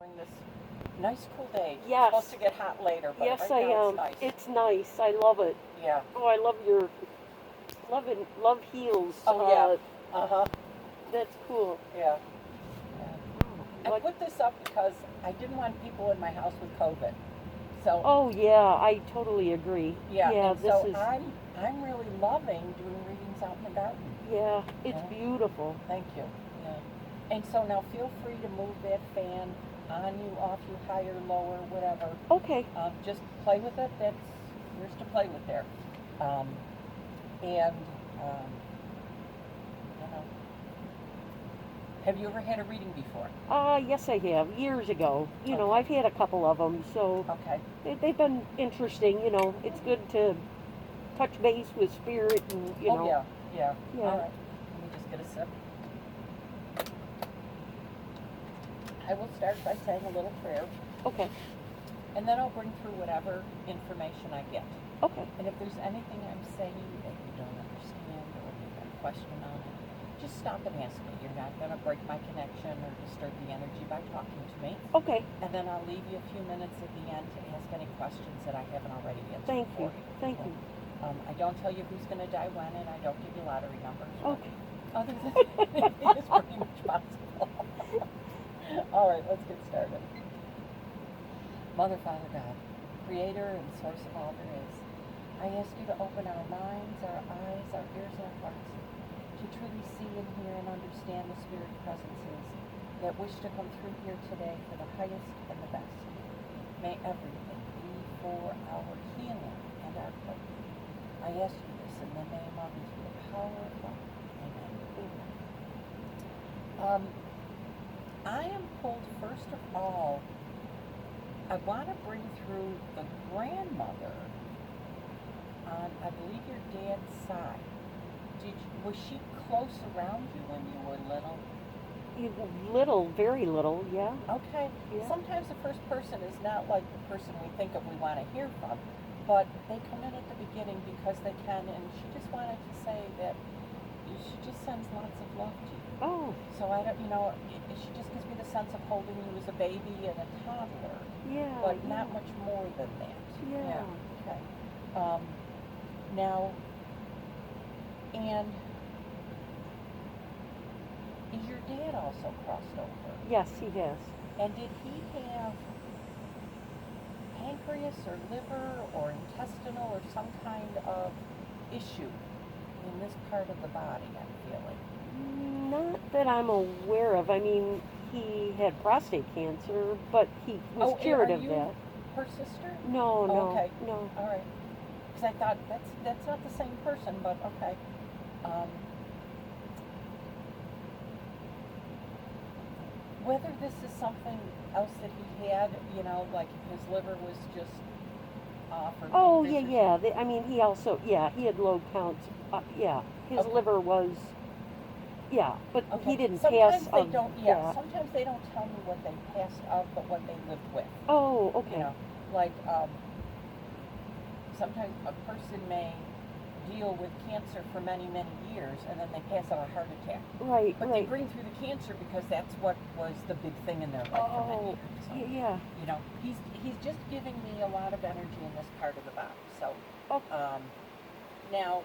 enjoying this nice cool day. Yes. It's supposed to get hot later, but Yes, right I now am. it's nice. It's nice. I love it. Yeah. Oh, I love your love heels. Oh, yeah. Uh-huh. That's cool. Yeah. Oh, I put this up because I didn't want people in my house with COVID. So. Oh yeah, I totally agree. Yeah. Yeah, and this so is. I'm really loving doing readings out in the garden. Yeah, it's beautiful. Thank you. Yeah. And so now feel free to move that fan on you, off you, higher, lower, whatever. Okay. Just play with it. That's yours to play with there. And you know, have you ever had a reading before? Yes, I have. Years ago. You know, I've had a couple of them, so okay. They've been interesting. You know, it's good to touch base with spirit and you know. Oh yeah. Yeah. All right. Let me just get a sip. I will start by saying a little prayer. Okay. And then I'll bring through whatever information I get. Okay. And if there's anything I'm saying that you don't understand or you've got a question on it, just stop and ask me. You're not going to break my connection or disturb the energy by talking to me. Okay. And then I'll leave you a few minutes at the end to ask any questions that I haven't already answered Thank for you. you. Thank you. I don't tell you who's going to die when, and I don't give you lottery numbers. Okay. Other than that, it is pretty much possible. All right, let's get started. Mother, Father, God, Creator and Source of all there is, I ask you to open our minds, our eyes, our ears, and our hearts to truly see and hear and understand the spirit presences that wish to come through here today for the highest and the best. May everything be for our healing and our growth. I ask you this in the name of the power of God. Amen. I am pulled, first of all, I want to bring through the grandmother on, I believe, your dad's side. Was she close around you when you were little? Little, very little, yeah. Okay. Yeah. Sometimes the first person is not like the person we think of we want to hear from, but they come in at the beginning because they can, and she just wanted to say that she just sends lots of love to you. Oh. So I don't, she just gives me the sense of holding you as a baby and a toddler. Yeah. But not much more than that. Yeah. Okay. Now, and is your dad also crossed over? Yes, he has. And did he have pancreas or liver or intestinal or some kind of issue in this part of the body, I'm feeling? Not that I'm aware of. I mean, he had prostate cancer, but he was cured of that. Her sister? No, no. Okay. No. All right. Because I thought that's not the same person, but okay. Whether this is something else that he had, like if his liver was just off or oh, yeah. I mean, he also, he had low counts. His liver was, but he didn't sometimes pass. They don't. Yeah, sometimes they don't tell me what they passed of, but what they lived with. Oh, okay. Like sometimes a person may deal with cancer for many, many years, and then they pass on a heart attack. Right, but they bring through the cancer because that's what was the big thing in their life for many years. So, yeah. He's just giving me a lot of energy in this part of the body. So, now,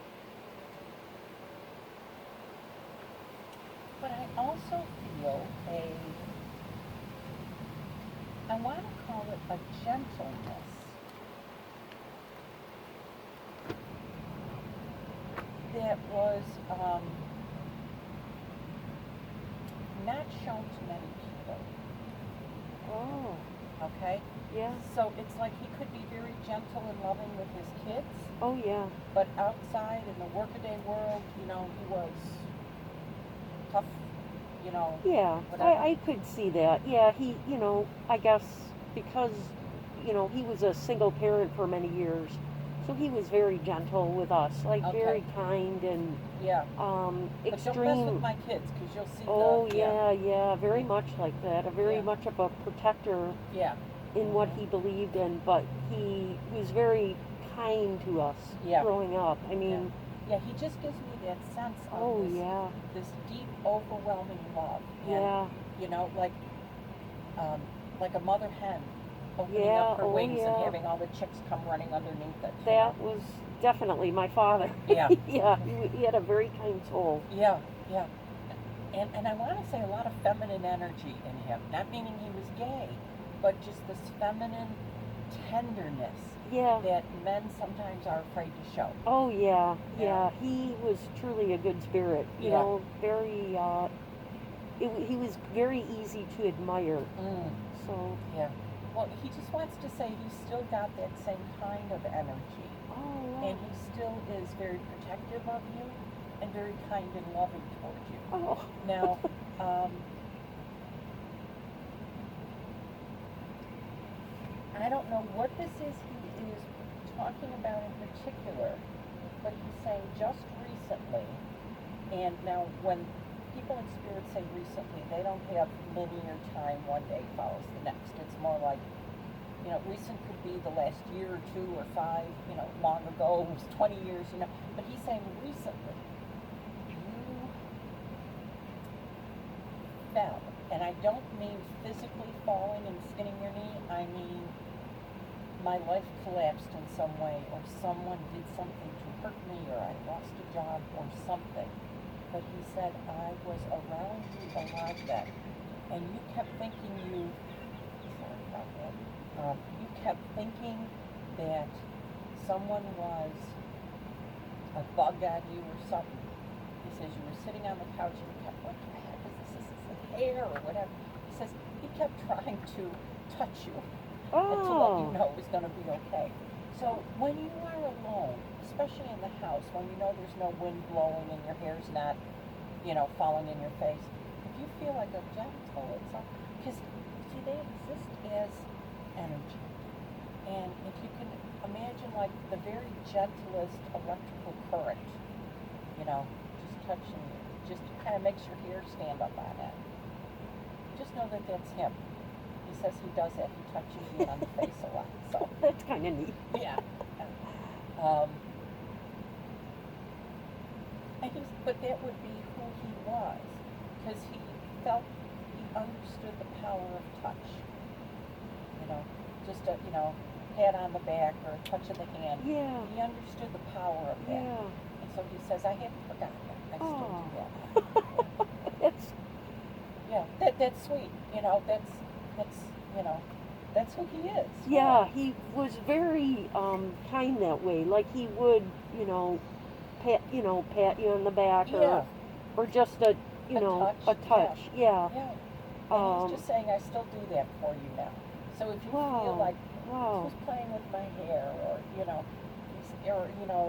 but I also feel I want to call it a gentleness. That was not shown to many people. Oh. Okay? Yeah. So it's like he could be very gentle and loving with his kids. Oh, yeah. But outside in the workaday world, he was tough, Yeah, I could see that. Yeah, he, I guess because, he was a single parent for many years. So he was very gentle with us, like very kind and But extreme. don't mess with my kids, because you'll see. Oh yeah, very much like that. Very much of a protector. Yeah. In what he believed in, but he was very kind to us growing up. I mean. Yeah, he just gives me that sense of this deep, overwhelming love. And, yeah. like a mother hen opening Yeah, up her oh wings and yeah. having all the chicks come running underneath it. That was definitely my father. Yeah. Yeah, he had a very kind soul. Yeah, yeah. And I want to say a lot of feminine energy in him. Not meaning he was gay, but just this feminine tenderness Yeah. that men sometimes are afraid to show. Oh yeah, Yeah. yeah. He was truly a good spirit. You Yeah. know, very. He was very easy to admire. Mm. So. Yeah. Well, he just wants to say he's still got that same kind of energy. Oh. Wow. And he still is very protective of you and very kind and loving toward you. Oh. Now, I don't know what this is he is talking about in particular, but he's saying just recently, and now when people in spirit say recently, they don't have linear time, one day follows the next. It's more like, recent could be the last year or 2 or 5, long ago, it was 20 years, but he's saying recently, you fell. And I don't mean physically falling and skinning your knee, I mean my life collapsed in some way, or someone did something to hurt me, or I lost a job, or something. But he said, I was around you a lot then, and you kept thinking sorry about that, you kept thinking that someone was a bug on you or something. He says, you were sitting on the couch and you kept, what the heck is this? Is this a hair or whatever? He says, he kept trying to touch you. And to let you know it was going to be okay. So when you are alone, especially in the house, when you know there's no wind blowing and your hair's not, falling in your face, if you feel like a gentle, because see, they exist as energy. And if you can imagine like the very gentlest electrical current, just touching you, just kind of makes your hair stand up on end. Just know that that's him. He says he does that. He touches you on the face a lot. So that's kind of neat. Yeah. But that would be who he was, because he understood the power of touch. Just a pat on the back or a touch of the hand. Yeah. He understood the power of that. Yeah. And so he says, I haven't forgotten it. I still do that. That's sweet. That's who he is. Yeah, he was very kind that way. Like he would, pat you on the back, or just a touch. Yeah. And he's just saying, I still do that for you now. So if you feel like who's playing with my hair, or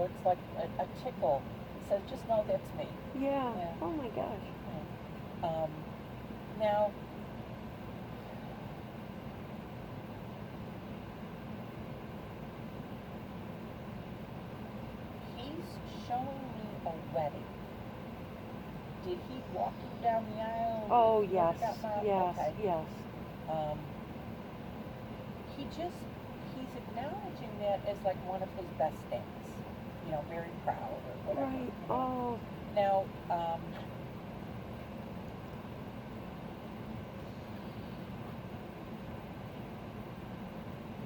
it's like a tickle, he says, just know that's me. Yeah. Oh my gosh. Yeah. Now, he's showing me a wedding. Did he walk you down the aisle? Oh yes, yes, okay. yes. He's acknowledging that as like one of his best days. Very proud or whatever. Right. Oh. Now,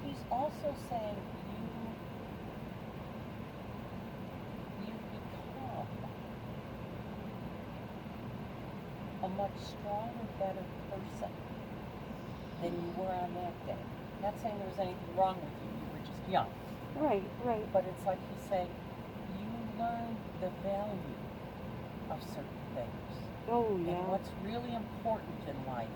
he's also saying you've become a much stronger, better person than you were on that day. Not saying there was anything wrong with you, you were just young. Right, right. But it's like he's saying, you learned the value of certain things. Oh, yeah. And what's really important in life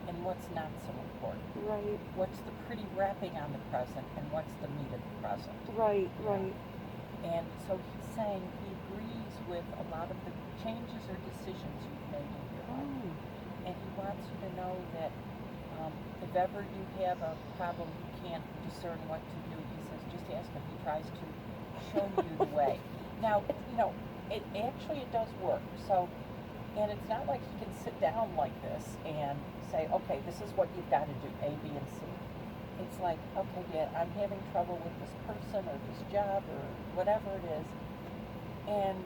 and what's not so important. Right. What's the pretty wrapping on the present and what's the meat of the present. Right, right. And so he's saying he agrees with a lot of the changes or decisions you've made in your life. And he wants you to know that if ever you have a problem you can't discern what to do, he says, just ask him. He tries to show you the way. Now, it does work. So, and it's not like he can sit down like this and say, okay, this is what you've got to do, A, B, and C. It's like, okay, Dad, I'm having trouble with this person or this job or whatever it is, and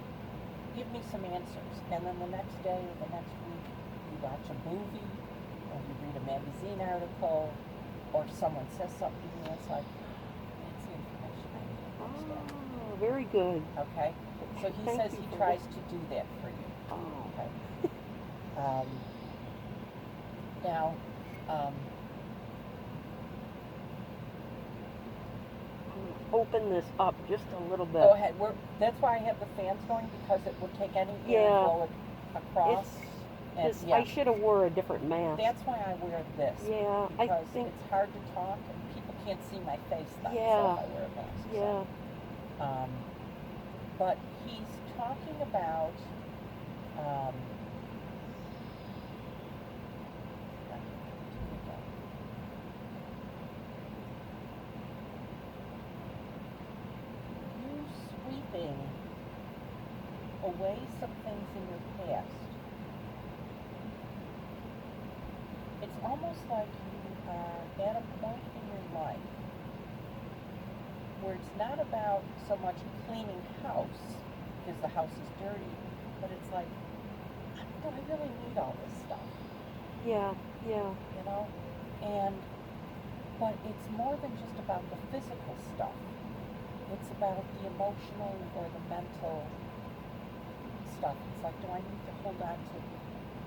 give me some answers. And then the next day or the next week, you watch a movie, or or you read a magazine article, or someone says something to you, it's like, that's the information I need to understand. Oh, very good. Okay? So he Thank says you he for tries this. to do that for you. Oh. Okay? Now, Open this up just a little bit. go ahead. That's why I have the fans going, because it would take any air and blow it across. I should have wore a different mask. That's why I wear this. Yeah, because I think it's hard to talk and people can't see my face then, so Yeah. I wear a mask. Yeah. So. But he's talking about you sweeping away some things in your past. It's almost like you are at a point in your life where it's not about so much cleaning house, because the house is dirty, but it's like, do I really need all this stuff? Yeah. You know? But it's more than just about the physical stuff. It's about the emotional or the mental stuff. It's like, do I need to hold on to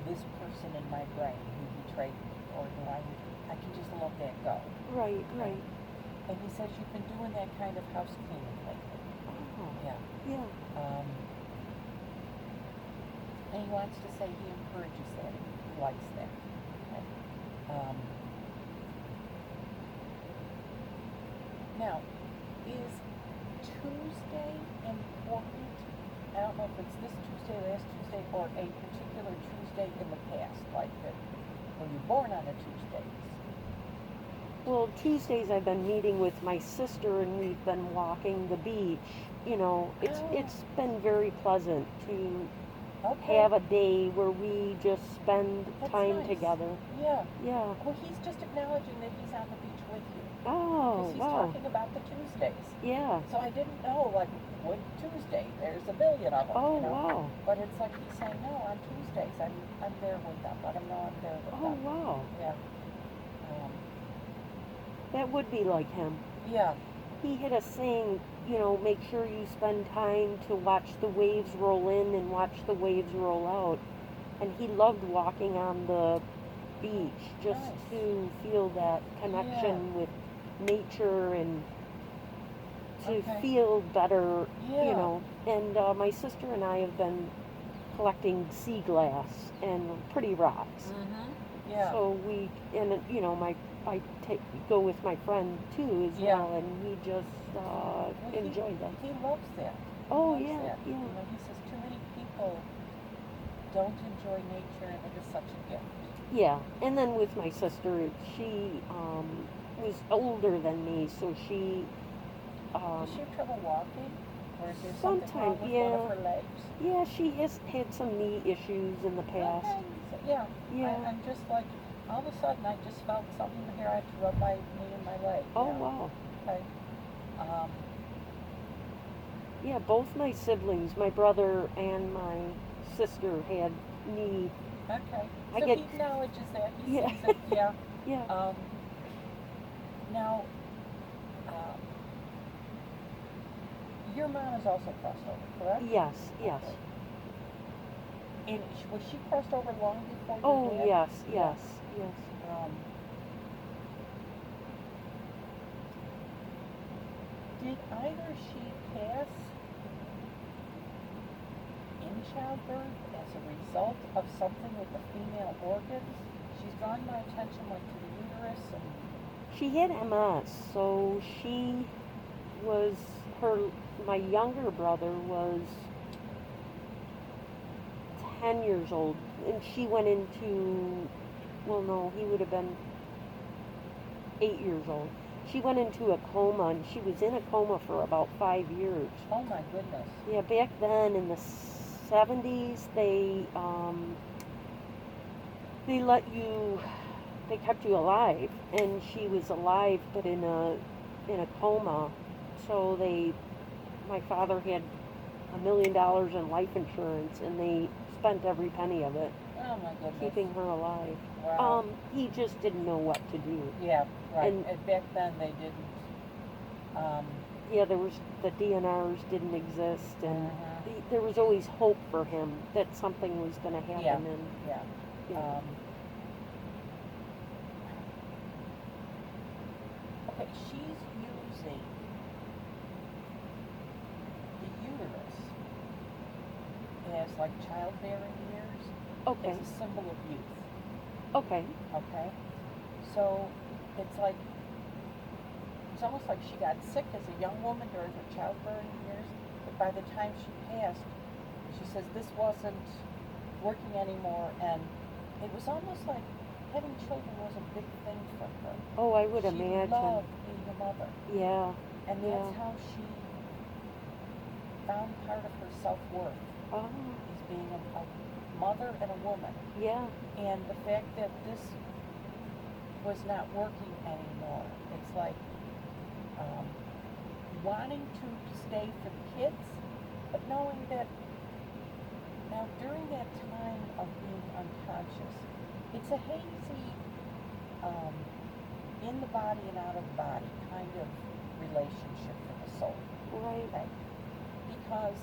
this person in my brain who betrayed me? Or do I can just let that go? Right. And he says you've been doing that kind of house cleaning lately. Oh. Yeah. Yeah. And he wants to say he encourages that. He likes that. Okay? Now, is Tuesday important? I don't know if it's this Tuesday, last Tuesday, or a particular Tuesday in the past, like that. Were you born on a Tuesday? Well, Tuesdays I've been meeting with my sister and we've been walking the beach. You know, it's been very pleasant to have a day where we just spend time together. Yeah. Yeah. Well, he's just acknowledging that he's on the beach with you. Oh, because he's wow. talking about the Tuesdays. Yeah. So I didn't know, like, what Tuesday? There's a billion of them. Oh, you know? wow. But it's like he's saying, no, on Tuesdays I'm there with them. Let them know I'm there with them. Oh, wow. Yeah. That would be like him. Yeah. He had a saying, you know, make sure you spend time to watch the waves roll in and watch the waves roll out. And he loved walking on the beach just to feel that connection with nature and to feel better, you know. And my sister and I have been collecting sea glass and pretty rocks. Mm-hmm. Yeah. So you know, I go with my friend too as well, and we just enjoy that. He loves that. Oh, he loves yeah, that. yeah. You know, he says too many people don't enjoy nature, and it is such a gift. Yeah, and then with my sister, she was older than me, so she. Does she have trouble walking, or is there something wrong with one of her legs? Yeah, she has had some knee issues in the past. Okay. So, yeah. I'm just like, all of a sudden, I just felt something here. I had to rub my knee and my leg. Oh, wow. Okay. Yeah, both my siblings, my brother and my sister, had knee. Okay. So he acknowledges that. He sees it. Yeah. Yeah. Now, your mom is also crossed over, correct? Yes. Okay. And was she crossed over long before your dad? Yes. Did either she pass in childbirth as a result of something with the female organs? She's drawn my attention, like, to the uterus and... She had MS, so my younger brother was 10 years old, and she went into, well, no, he would have been 8 years old. She went into a coma, and she was in a coma for about 5 years. Oh, my goodness. Yeah, back then in the 70s, they kept you alive, and she was alive, but in a coma. So my father had $1 million in life insurance, and they spent every penny of it. Oh my goodness. keeping her alive. Wow. He just didn't know what to do. Yeah, right. And back then they didn't. Yeah, there was the DNRs didn't exist, and Mhm. there was always hope for him that something was going to happen. Yeah. And Yeah. yeah. Okay, she's using the uterus as like childbearing years Okay. as a symbol of youth. Okay. Okay? So it's like, it's almost like she got sick as a young woman during her childbearing years, but by the time she passed, she says this wasn't working anymore, and it was almost like having children was a big thing for her. Oh, I would She imagine. loved being a mother. Yeah. And Yeah. that's how she found part of her self-worth, Oh. is being a mother and a woman. Yeah. And the fact that this was not working anymore, it's like wanting to stay for the kids, but knowing that now during that time of being unconscious, it's a hazy in the body and out of the body kind of relationship for the soul. Right. Okay? Because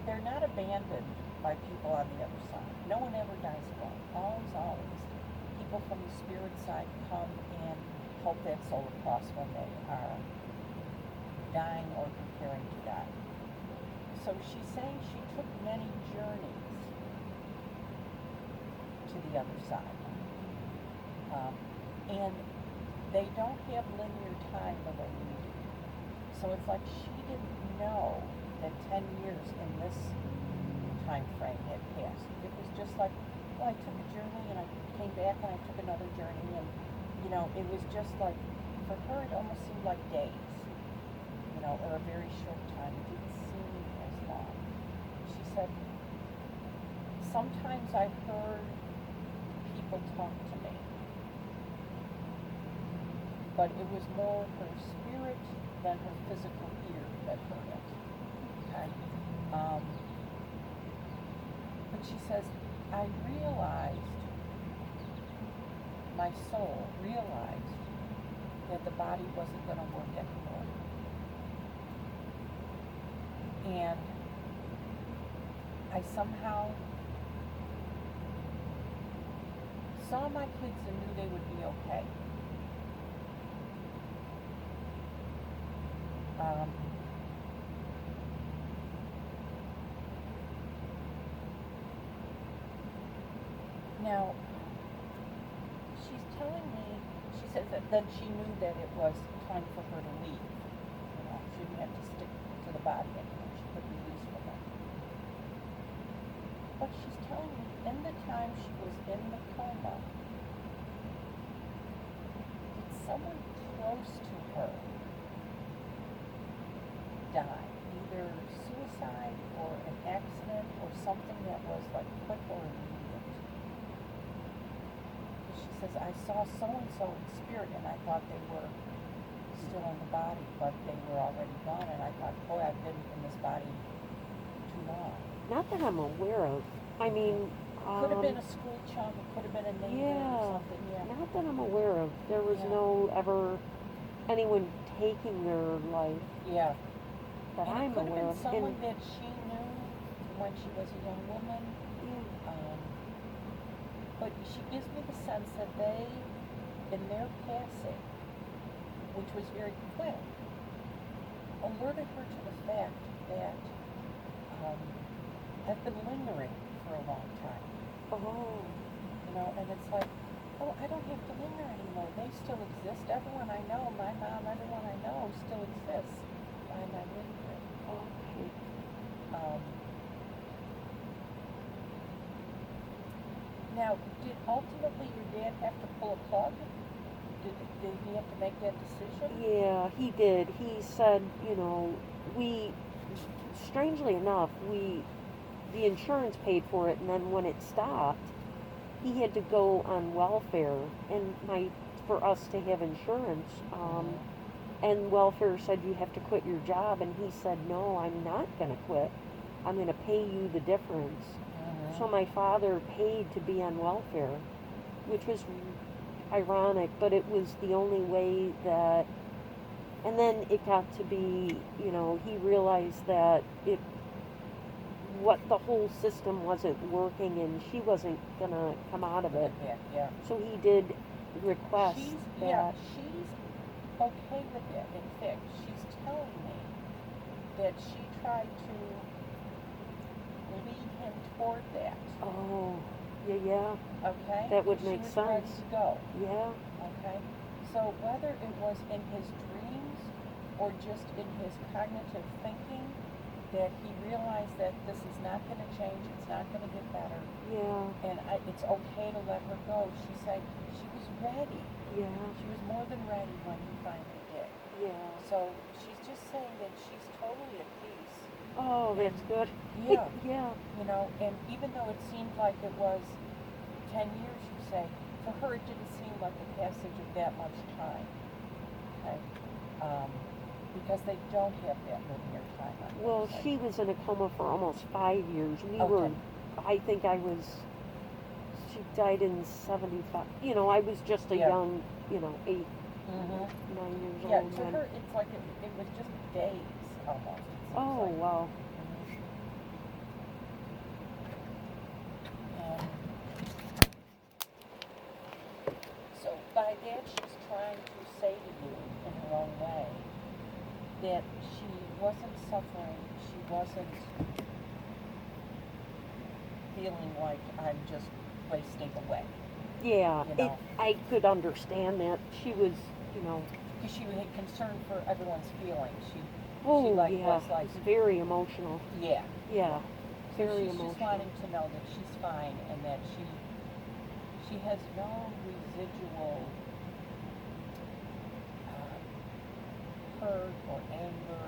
they're not abandoned by people on the other side. No one ever dies alone. Always. People from the spirit side come and help that soul across when they are dying or preparing to die. So she's saying she took many journeys to the other side. And they don't have linear time the way we do. So it's like she didn't know that 10 years in this time frame had passed. It was just like, well, I took a journey and I came back and I took another journey, and it was just like, for her it almost seemed like days, or a very short time. It didn't seem as long. She said, sometimes I heard people talk to me, but it was more her spirit than her physical ear that heard it. Okay? But she says, I realized, my soul realized that the body wasn't going to work anymore. And I somehow saw my kids and knew they would be okay. Now, she's telling me, she says that then she knew that it was time for her to leave. She didn't have to stick to the body anymore. She could release from it. But she's telling me, in the time she was in the coma, did someone close to her die? Either suicide or an accident or something that was like quick or immediate. She says, I saw so-and-so in spirit and I thought they were still in the body, but they were already gone, and I thought, boy, I've been in this body too long. Not that I'm aware of. I mean, could have been a school chum, it could have been a neighbor or something, Not that I'm aware of. There was no ever anyone taking their life. Yeah. That and I'm it could aware have of. been someone that she knew when she was a young woman. Yeah. But she gives me the sense that they, in their passing, which was very quick, alerted her to the fact that have been lingering for a long time. Oh. And it's like, oh, I don't have to linger anymore. They still exist. Everyone I know, my mom, everyone I know still exists. Why am I lingering? Okay. Now, did ultimately your dad have to pull a plug? Did he have to make that decision? Yeah, he did. He said, strangely enough, the insurance paid for it, and then when it stopped, he had to go on welfare, and for us to have insurance, and welfare said you have to quit your job, and he said, no, I'm not going to quit. I'm going to pay you the difference. So my father paid to be on welfare, which was ironic, but it was the only way that. And then it got to be, he realized that what the whole system wasn't working, and she wasn't gonna come out of it. Yeah. So he did request that. She's okay with it. In fact, she's telling me that she tried to lead him toward that. Oh, yeah. Okay. That would make sense. sense. Ready to go. Yeah. Okay. So whether it was in his dreams or just in his cognitive thinking, that he realized that this is not going to change, it's not going to get better. Yeah. And it's okay to let her go. She said she was ready. Yeah. She was more than ready when he finally did. Yeah. So she's just saying that she's totally at peace. Oh, that's good. Yeah. Yeah. And even though it seemed like it was 10 years, you say, for her it didn't seem like the passage of that much time. Okay? Because they don't have that linear time. Well, she was in a coma for almost 5 years. She died in 75. I was just a young, 8, 9 years old. Yeah, to her, it's like it was just days almost. Oh, like. wow. So by that, she's trying to say to you in her own way that she wasn't suffering, she wasn't feeling like I'm just wasting away. Yeah, I could understand that. She was, Because she had concern for everyone's feelings. She was very emotional. Yeah. Yeah, So very she's emotional. just wanting to know that she's fine and that she has no residual hurt or anger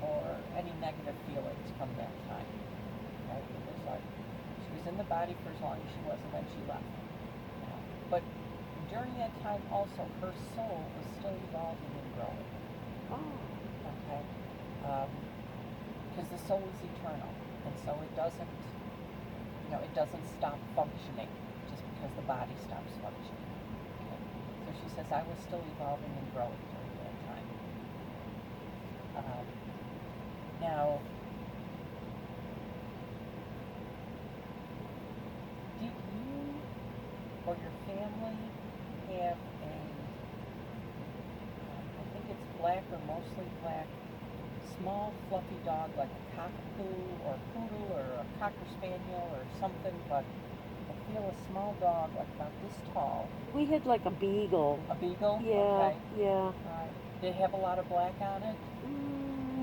or any negative feelings from that time. Right? It was like she was in the body for as long as she was, and then she left. But during that time also, her soul was still evolving and growing. Oh. Okay? Because the soul is eternal, and so it doesn't stop functioning just because the body stops functioning. Okay? So she says, I was still evolving and growing during that time. Now, did you or your family have I think it's black or mostly black, small fluffy dog like a cockapoo or a poodle or a cocker spaniel or something, but I feel a small dog like about this tall. We had like a beagle. A beagle? Yeah, okay. yeah. Did it have a lot of black on it?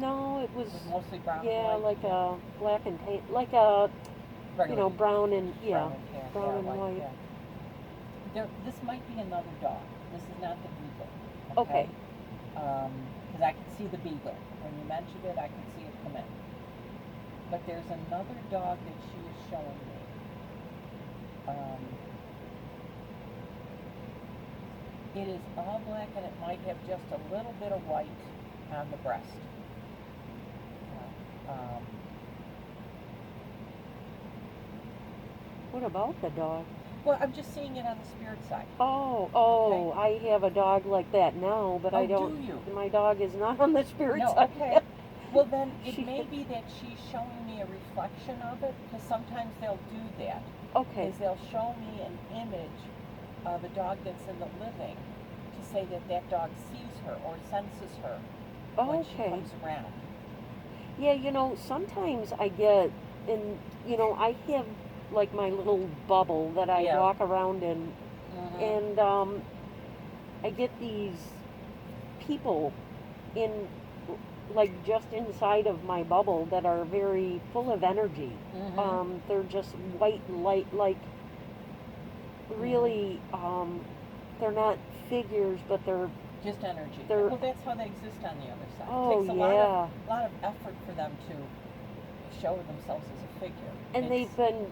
No, it was mostly brown. Yeah, and white? like a black and tan, like a Regular brown and brown and white. Yeah. This might be another dog. This is not the beagle. Okay. Because I can see the beagle. When you mentioned it, I can see it come in. But there's another dog that she is showing me. It is all black and it might have just a little bit of white on the breast. What about the dog? Well, I'm just seeing it on the spirit side. Okay. I have a dog like that now, but I don't. Do you? My dog is not on the spirit No, side. okay. Well, then it may be that she's showing me a reflection of it, because sometimes they'll do that. Okay. Is they'll show me an image of a dog that's in the living to say that that dog sees her or senses her when she comes around. Yeah, sometimes I get, I have like my little bubble that I walk around in, and I get these people just inside of my bubble that are very full of energy. They're just white light, really, they're not figures, but they're just energy. Well, that's how they exist on the other side. Oh, it takes a lot of effort for them to show themselves as a figure. And they've been,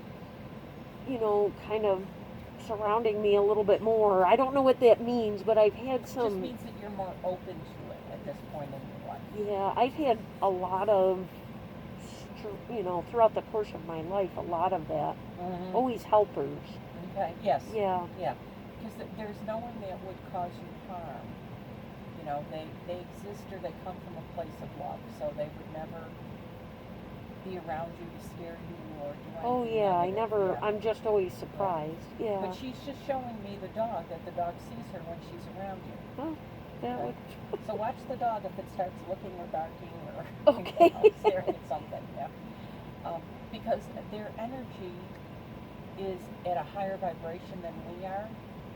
kind of surrounding me a little bit more. I don't know what that means, but I've had some... It just means that you're more open to it at this point in your life. Yeah, I've had a lot of throughout the course of my life, a lot of that. Mm-hmm. Always helpers. Okay. Yes. Yeah. Yeah. Because there's no one that would cause you harm. They exist or they come from a place of love, so they would never be around you to scare you or do anything. Oh yeah, negative. Yeah. I'm just always surprised. Yeah. But she's just showing me the dog, that the dog sees her when she's around you. Oh, that Okay. would. So watch the dog if it starts looking or barking or Okay. staring at something. Yeah. Because their energy is at a higher vibration than we are.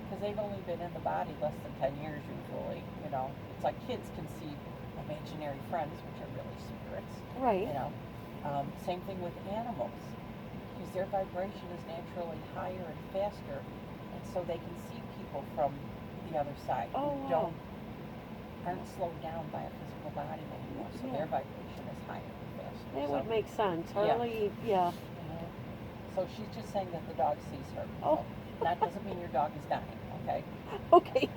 Because they've only been in the body less than 10 years usually. It's like kids can see imaginary friends, which are really spirits. Right. Same thing with animals, because their vibration is naturally higher and faster, and so they can see people from the other side Oh, who wow. aren't slowed down by a physical body anymore, so Yeah. their vibration is higher and faster. That So, would make sense. Yeah. Harley, yeah. So she's just saying that the dog sees her. Oh. So that doesn't mean your dog is dying, okay? Okay.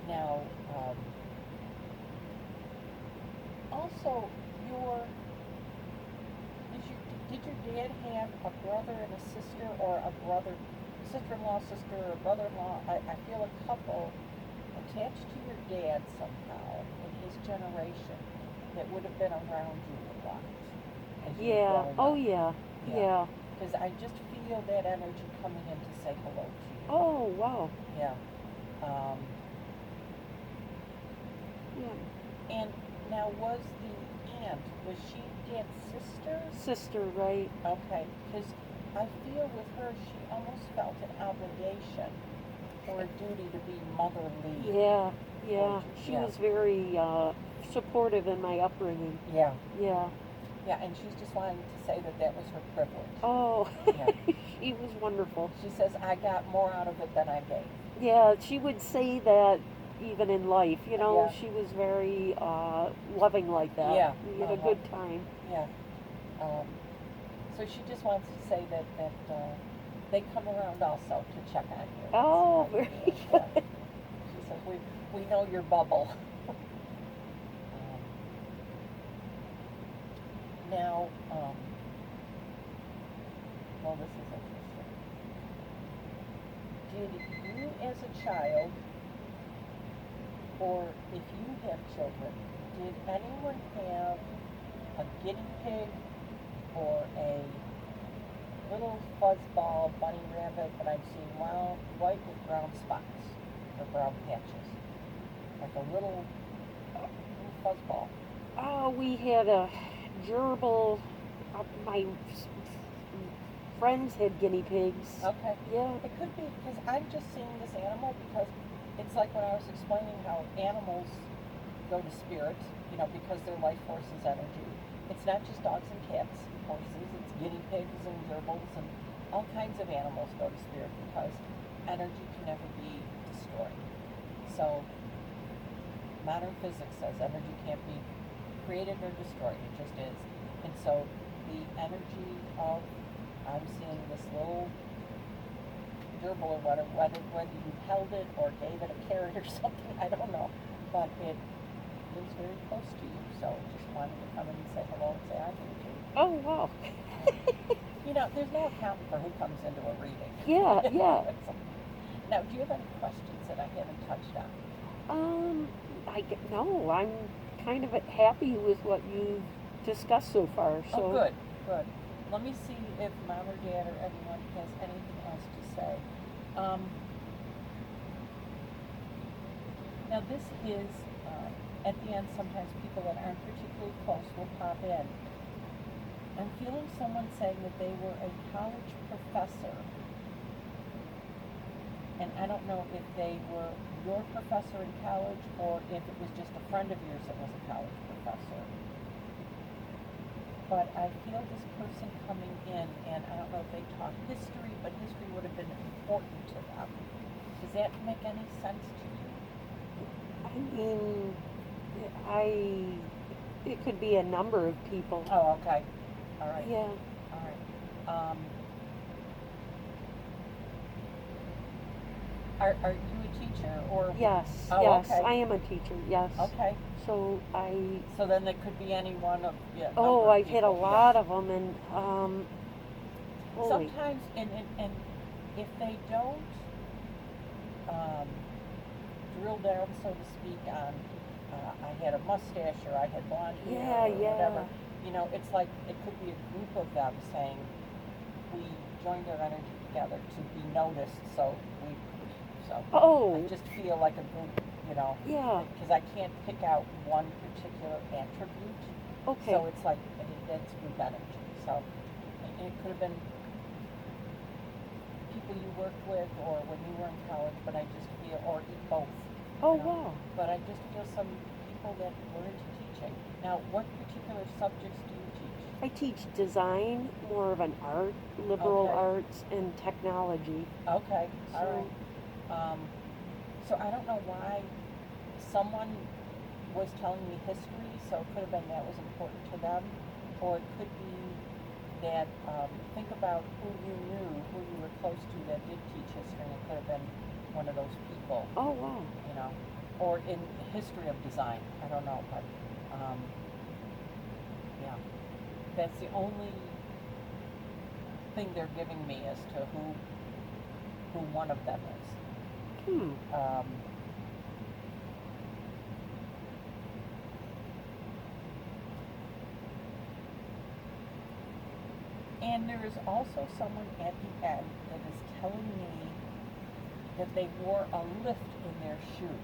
Now, also, did your dad have a brother and a sister, or a sister-in-law, sister, or brother-in-law? I feel a couple attached to your dad somehow in his generation that would have been around you a lot. as you were Yeah. growing Oh up. yeah. Yeah. Because I just feel that energy coming in to say hello to you. Oh wow. Yeah. Yeah. And now, was she dad's sister? Sister, right? Okay, because I feel with her, she almost felt an obligation or a duty to be motherly. Yeah. Yeah. She Yeah. was very supportive in my upbringing. Yeah. Yeah. Yeah, and she's just wanting to say that was her privilege. Oh. Yeah. She was wonderful. She says, I got more out of it than I gave. Yeah, she would say that even in life, Yeah. she was very loving like that. Yeah. We had a good time. Yeah. So she just wants to say that they come around also to check on you. Oh, That's how you very do it. good. Yeah. She says, we know your bubble. Now, well, this is interesting. Did you as a child, or if you have children, did anyone have a guinea pig or a little fuzzball bunny rabbit that I've seen white with brown spots or brown patches? Like a little fuzzball. Oh, we had a gerbil. My friends had guinea pigs. Okay. Yeah. It could be, because I'm just seeing this animal because it's like when I was explaining how animals go to spirit, because their life force is energy. It's not just dogs and cats and horses, it's guinea pigs and gerbils and all kinds of animals go to spirit because energy can never be destroyed. So modern physics says energy can't be created or destroyed, it just is. And so the energy of, I'm seeing this little gerbil, or whether you held it or gave it a carrot or something, I don't know, but it lives very close to you, so just wanted to come in and say hello and say hi to you. Oh, wow. There's no accounting for who comes into a reading. Yeah, yeah. Now, do you have any questions that I haven't touched on? No, I'm kind of happy with what you've discussed so far. So. Oh, good. Let me see if Mom or Dad or anyone has anything else to say. Now, this is, at the end, sometimes people that aren't particularly close will pop in. I'm feeling someone saying that they were a college professor. And I don't know if they were your professor in college or if it was just a friend of yours that was a college professor. But I feel this person coming in, and I don't know if they taught history, but history would have been important to them. Does that make any sense to you? I mean, it could be a number of people. Oh, okay. All right. Yeah. All right. Are you a teacher or? Yes, Oh, yes, okay. I am a teacher. Yes. Okay. So I. So then there could be any one of Oh, number of I've had a people, lot yes. of them, and holy. Sometimes, and if they don't drill down, so to speak, on I had a mustache or I had blonde hair Yeah, or yeah. whatever, it's like it could be a group of them saying, we joined our energy together to be noticed, so we, so Oh. I just feel like a group, Yeah. because I can't pick out one particular attribute. Okay. So it's like, that's group energy. So it could have been people you worked with or when you were in college, but I just feel, or both. Oh, wow. But I just feel some people that were into teaching. Now, what particular subjects do you teach? I teach design, more of an art, liberal Okay. arts, and technology. Okay, all So- right. So I don't know why someone was telling me history, so it could have been that was important to them, or it could be that think about who you knew, who you were close to that did teach history, and it could have been one of those people, Oh, wow. or in history of design. I don't know, but yeah, that's the only thing they're giving me as to who one of them is. And there is also someone at the end that is telling me that they wore a lift in their shoe.